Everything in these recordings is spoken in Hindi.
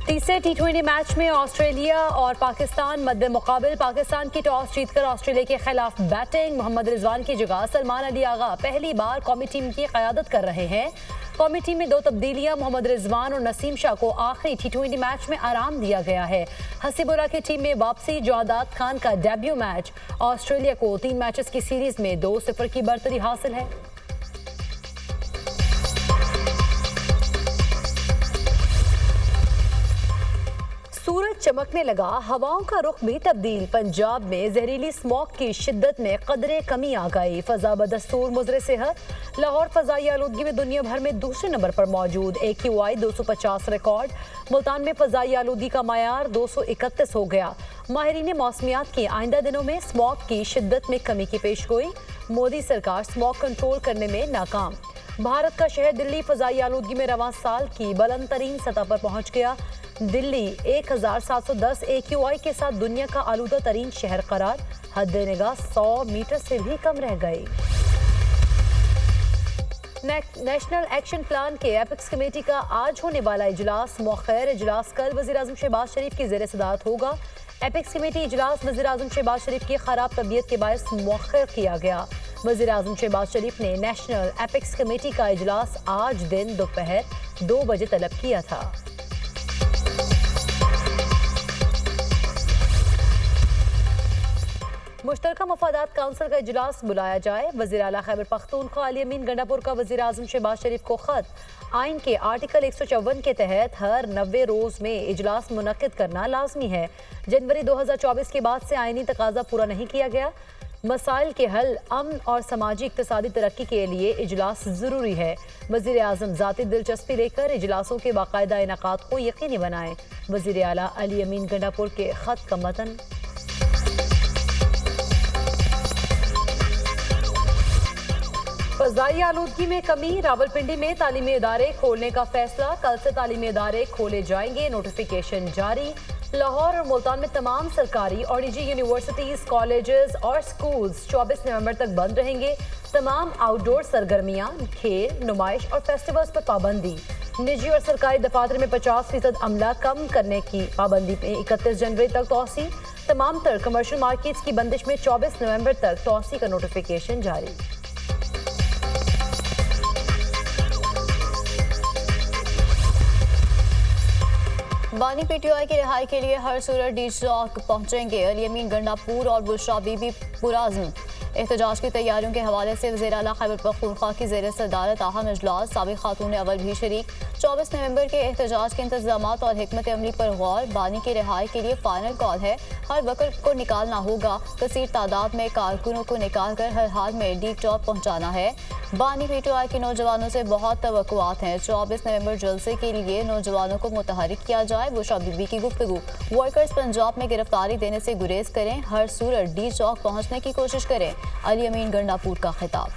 तीसरे टी20 मैच में ऑस्ट्रेलिया और पाकिस्तान मध्य मुकाबिल। पाकिस्तान की टॉस जीतकर ऑस्ट्रेलिया के खिलाफ बैटिंग। मोहम्मद रिजवान की जगह सलमान अली आगा पहली बार कौमी टीम की क़यादत कर रहे हैं। कौमी टीम में 2 तब्दीलियां, मोहम्मद रिजवान और नसीम शाह को आखिरी टी20 मैच में आराम दिया गया है। हसीबुल्लाह की टीम में वापसी। जादाद खान का डेब्यू मैच। ऑस्ट्रेलिया को 3 मैचेस की सीरीज में 2-0 की बढ़तरी हासिल है। सूरज चमकने लगा, हवाओं का रुख भी तब्दील। पंजाब में जहरीली स्मॉग की शिद्दत में कदरे कमी आ गई। फजा बदस्तूर मुजरे सेहत। लाहौर फजाई आलूदगी में दुनिया भर में दूसरे नंबर पर मौजूद। AQI 250 record. मुल्तान में फजाई आलूदगी का मायार 231 हो गया। माहिरीन मौसमियात की आइंदा दिनों में स्मॉग की शिद्दत में कमी की पेशगोई। मोदी सरकार स्मॉग कंट्रोल करने में नाकाम। भारत का शहर दिल्ली फजाई आलूदगी में रवां साल की बुलंद तरीन सतह पर पहुंच गया। दिल्ली 1710 AQI के साथ दुनिया का आलूदा तरीन शहर करार। हद निगाह 100 मीटर से भी कम रह गई। नेशनल एक्शन प्लान के एपिक्स कमेटी का आज होने वाला इजलास मौखर। इजलास कल वज़ीर-ए-आज़म शहबाज शरीफ की ज़ेर सदारत होगा। एपिक्स कमेटी इजलास वज़ीर-ए-आज़म शहबाज शरीफ की खराब तबीयत के बायस मौखर किया गया। वज़ीर-ए-आज़म शहबाज शरीफ ने नेशनल एपिक्स कमेटी का इजलास आज दिन दोपहर 2 बजे तलब किया था। मुश्तरका मफादात काउंसिल का इजलास बुलाया जाए। वज़ीर आला खैबर पख्तूनख्वा अली अमीन गंडापुर का वज़ीर-ए-आज़म शहबाज शरीफ को खत। आइन के आर्टिकल 154 के तहत हर 90 रोज़ में इजलास मुनक्किद करना लाजमी है। जनवरी 2024 के बाद से आइनी तकाजा पूरा नहीं किया गया। मसाइल के हल, अमन और समाजी इक्तसादी तरक्की के लिए इजलास ज़रूरी है। वज़ीर-ए-आज़म ज़ाती दिलचस्पी लेकर इजलासों के बाकायदा इनेकाद को यकीनी बनाएं। वज़ीर आला अली अमीन गंडापुर के खत का मतन। फजाई आलूदगी में कमी। रावलपिंडी में तालीमी इदारे खोलने का फैसला। कल से तालीमी इदारे खोले जाएंगे, नोटिफिकेशन जारी। लाहौर और मुल्तान में तमाम सरकारी और निजी यूनिवर्सिटीज, कॉलेजेस और स्कूल्स 24 नवंबर तक बंद रहेंगे। तमाम आउटडोर सरगर्मियां, खेल, नुमाइश और फेस्टिवल्स पर पाबंदी। निजी और सरकारी दफातर में 50% अमला कम करने की पाबंदी में 31 जनवरी तक तौसी। तमाम तर कमर्शियल मार्केट्स की बंदिश में 24 नवंबर तक तौसी का नोटिफिकेशन जारी। बानी PTI की रिहाई के लिए हर सूरत डी चौक पहुंचेंगे। अली अमीन गंडापुर और बुशरा बीबी पुराज़्म। एहतजाज की तैयारियों के हवाले से वज़ीर आला खैबर पख्तूनख्वा की ज़ेर सदारत अहम इजलास। साबिक़ खातून अव्वल भी शरीक। 24 नवंबर के एहतजाज के इंतजामात और हिकमत अमली पर गौर। बानी की रिहाई के लिए फाइनल कॉल है। हर वक्त को निकालना होगा। कसीर तादाद में कारकुनों को निकाल कर हर हाल में डी चौक पहुँचाना है। बानी PTI के नौजवानों से बहुत तवक्कुआत हैं। 24 नवंबर जलसे के लिए नौजवानों को मुतहरिक किया जाए। बुशरा बीबी की गुफ्तगू। वर्कर्स पंजाब में गिरफ्तारी देने से गुरेज करें, हर सूरत डी चौक पहुँचने की कोशिश करें। अली अमीन गंडापुर का खिताब।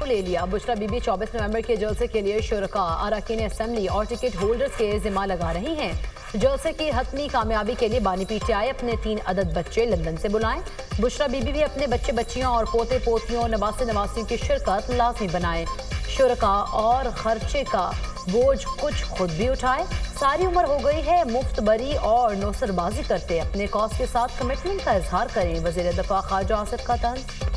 ले लिया। बुशरा बीबी 24 नवंबर के जलसे के लिए शुरका, अरकान असेंबली और टिकट होल्डर्स के जिम्मा लगा रही हैं। जलसे की हतमी कामयाबी के लिए बानी PTI अपने 3 अदद बच्चे लंदन से बुलाएं। बुशरा बीबी भी अपने बच्चे बच्चियों और पोते पोतियों, नवासे नवासियों की शिरकत लाजमी बनाएं। शुरका और खर्चे का बोझ कुछ खुद भी उठाए। सारी उम्र हो गई है मुफ्त बरी और नौसरबाजी करते। अपने कॉज के साथ कमिटमेंट का इजहार करें। वज़ीर दफा ख्वाजा आसिफ का तंज।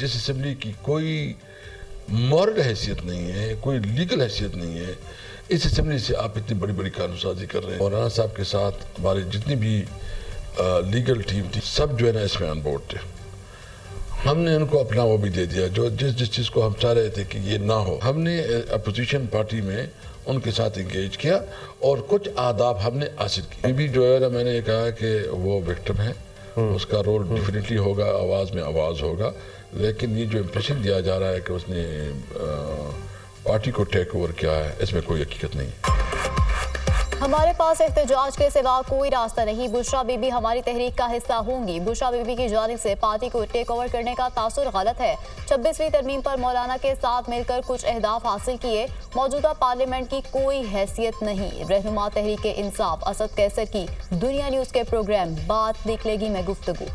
इस असेंबली की कोई मॉरल हैसियत नहीं है, कोई लीगल हैसियत नहीं है। इस असेंबली से आप इतनी बड़ी बड़ी कानून साजी कर रहे हैं। मौलाना साहब के साथ हमारी जितनी भी लीगल टीम थी, सब जो है ना इसमें ऑन बोर्ड थे। हमने उनको अपना वो भी दे दिया जो जिस चीज़ को हम चाह रहे थे कि ये ना हो। हमने अपोजिशन पार्टी में उनके साथ इंगेज किया और कुछ आदाब हमने हासिल किए। अभी जो है ना, मैंने कहा कि वो विक्टिम है, उसका रोल डेफिनेटली होगा, आवाज़ में आवाज़ होगा। लेकिन ये जो इम्प्रेशन दिया जा रहा है कि उसने पार्टी को टेक ओवर किया है, इसमें कोई हकीकत नहीं है। हमारे पास एहतजाज के सिवा कोई रास्ता नहीं। बुशरा बीबी हमारी तहरीक का हिस्सा होंगी। बुशरा बीबी की जानिब से पार्टी को टेक ओवर करने का तासुर गलत है। 26वीं तरमीम पर मौलाना के साथ मिलकर कुछ अहदाफ हासिल किए। मौजूदा पार्लियामेंट की कोई हैसियत नहीं। रहनुमा तहरीक इंसाफ असद कैसर की दुनिया न्यूज के प्रोग्राम बात निकलेगी में गुफ्तगू।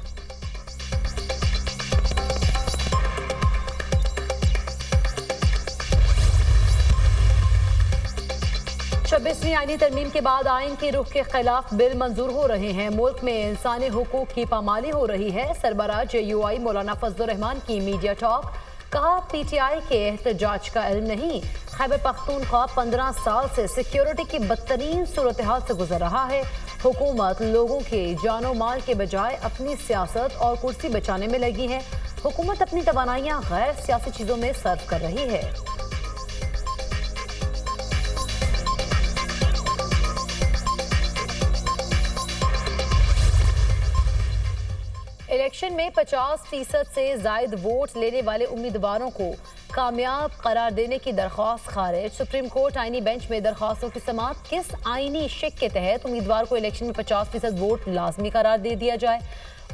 26वीं आईनी तरमीम के बाद आइन के रुख के खिलाफ बिल मंजूर हो रहे हैं। मुल्क में इंसानी हुकूक की पामाली हो रही है। सरबराह JUI मौलाना फजलुर रहमान की मीडिया टॉक। कहा PTI के एहतजाज का इल्म नहीं। खैबर पख्तूनख्वा 15 साल से सिक्योरिटी की बदतरीन सूरत हाल से गुजर रहा है। हुकूमत लोगों के जानो माल के बजाय अपनी सियासत और कुर्सी बचाने में लगी है। हुकूमत अपनी तवानाइयाँ गैर सियासी चीजों में सर्व कर रही है। इलेक्शन में 50% से जायद वोट लेने वाले उम्मीदवारों को कामयाब करार देने की दरख्वास्त खारिज। सुप्रीम कोर्ट आईनी बेंच में दरख्वास्तों की समाअत। किस आईनी शिक के तहत उम्मीदवार को इलेक्शन में 50% वोट लाजमी करार दे दिया जाए।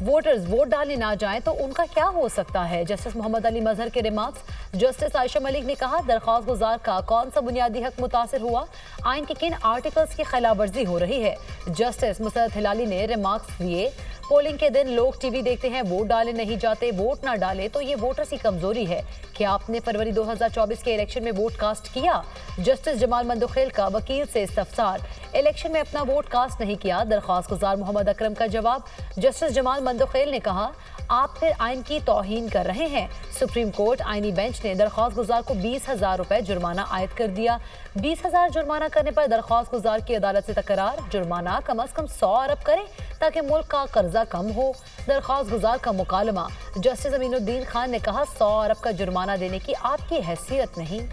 वोटर्स वोट डालने ना जाएं तो उनका क्या हो सकता है। जस्टिस मोहम्मद अली मजहर के रिमार्क्स। जस्टिस आयशा मलिक ने कहा दरख्वास्त गुजार का कौन सा बुनियादी हक मुतासर हुआ। आइन के किन आर्टिकल्स की खिलाफ वर्जी हो रही है। जस्टिस मुसरत हिलाली ने रिमार्क्स दिए। पोलिंग के दिन लोग टीवी देखते हैं, वोट डालने नहीं जाते। वोट ना डाले तो ये वोटर्स की कमजोरी है। क्या आपने फरवरी 2024 के इलेक्शन में वोट कास्ट किया। जस्टिस जमाल मंदोखेल का वकील से इस्तफसार। इलेक्शन में अपना वोट कास्ट नहीं किया। दरख्वास्त गुजार मोहम्मद अकरम का जवाब। जस्टिस जमाल मंदोखेल ने कहा आप फिर आइन की तौहीन कर रहे हैं। सुप्रीम कोर्ट आईनी बेंच ने दरख्वास्त गुजार को 20,000 रुपए जुर्माना आयद कर दिया। 20,000 जुर्माना करने पर दरख्वास्त गुजार की अदालत से तकरार। जुर्माना कम अज कम 100 अरब करें ताकि मुल्क का कर्जा कम हो। दरख्वास्त गुजार का मुकालमा। जस्टिस अमीनुद्दीन खान ने कहा 100 अरब का जुर्माना देने की आपकी हैसियत नहीं।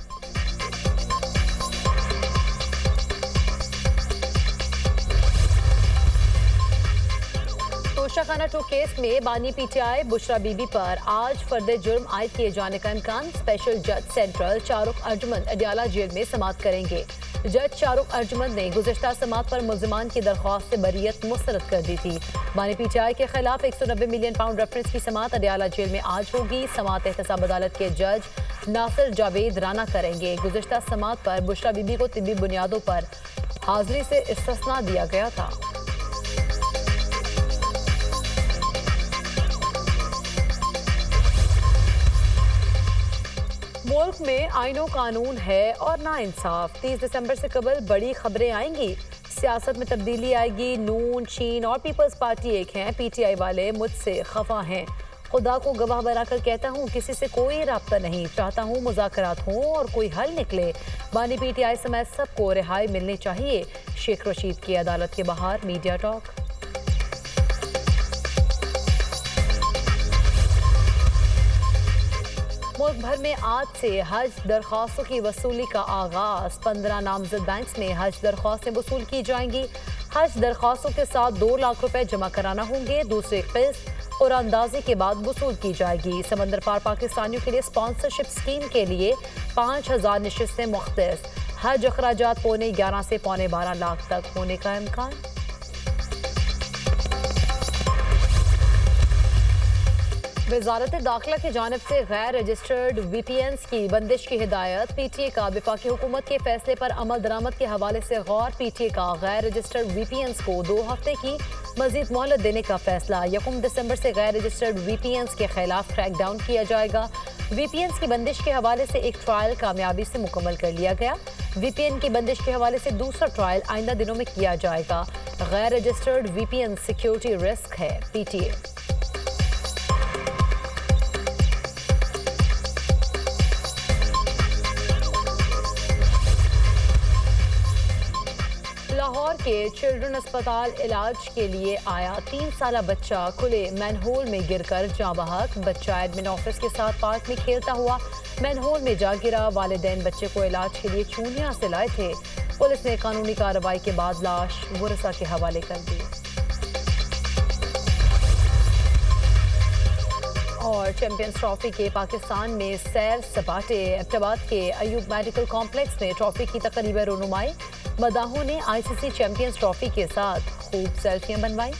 तोशाखाना 2 केस में बानी PTI बुशरा बीबी पर आज फर्द जुर्म आयद किए जाने का इम्कान। स्पेशल जज सेंट्रल चारुक अर्जुमंद अडियाला जेल में समाअत करेंगे। जज चारुक अर्जुमंद ने गुज़िश्ता समाअत पर मुल्ज़िमान की दरख्वास्त से बरीयत मुस्तरद कर दी थी। बानी PTI के खिलाफ 190 मिलियन पाउंड रेफरेंस की समाअत अडियाला जेल में आज होगी। समाअत एहतसाब अदालत के जज नासिर जावेद राना करेंगे। गुज़िश्ता समाअत पर बुशरा बीबी को तिब्बी बुनियादों पर हाजिरी से इस्तिस्ना दिया गया था। मुल्क में आइनो कानून है और ना इंसाफ। 30 दिसंबर से कबल बड़ी खबरें आएंगी। सियासत में तब्दीली आएगी। नून, चीन और पीपल्स पार्टी एक हैं। PTI वाले मुझसे खफा हैं। खुदा को गवाह बनाकर कहता हूँ किसी से कोई राब्ता नहीं। चाहता हूँ मुज़ाकरात हों और कोई हल निकले। बानी PTI समेत सबको रिहाई मिलनी चाहिए। शेख रशीद की अदालत के बाहर मीडिया टॉक। मुल्क भर में आज से हज दरख्वास्तों की वसूली का आगाज। 15 नामजद बैंक्स में हज दरख्वास्तें वसूल की जाएंगी। हज दरख्वास्तों के साथ 2 लाख रुपए जमा कराना होंगे। दूसरी किस्त और अंदाजे के बाद वसूल की जाएगी। समंदर पार पाकिस्तानियों के लिए स्पॉन्सरशिप स्कीम के लिए 5,000 नशिस्तें मुख्तस। हज अखराजात पौने 11 से पौने 12 लाख तक होने का इम्कान। वजारत दाखिला की जानिब से गैर रजिस्टर्ड VPNs की बंदिश की हिदायत। PTA का वफाकी हुकूमत के फैसले पर अमल दरामद के हवाले से गौर। PTA का गैर रजिस्टर्ड VPNs को 2 हफ्ते की मजीद मोहलत देने का फैसला। 1 दिसंबर से गैर रजिस्टर्ड VPNs के खिलाफ क्रैकडाउन किया जाएगा। VPNs की बंदिश के हवाले से एक ट्रायल कामयाबी से मुकम्मल कर लिया गया। VPN की बंदिश के हवाले से दूसरा ट्रायल आइंदा दिनों में किया जाएगा। गैर रजिस्टर्ड VPN सिक्योरिटी रिस्क है। PTA लाहौर के चिल्ड्रन अस्पताल इलाज के लिए आया 3 साला बच्चा खुले मैनहोल में गिरकर जाँ बहक। बच्चा एडमिन ऑफिस के साथ पार्क में खेलता हुआ मैनहोल में जा गिरा। वालिदैन बच्चे को इलाज के लिए चूनिया से लाए थे। पुलिस ने कानूनी कार्रवाई के बाद लाश वरसा के हवाले कर दी। और चैंपियंस ट्रॉफी के पाकिस्तान में सैर सपाटे। एबटाबाद के अयूब मेडिकल कॉम्प्लेक्स में ट्रॉफी की तकरीब रुनुमाई। मदाहों ने आईसीसी चैंपियंस ट्रॉफी के साथ खूब सेल्फियां बनवाई।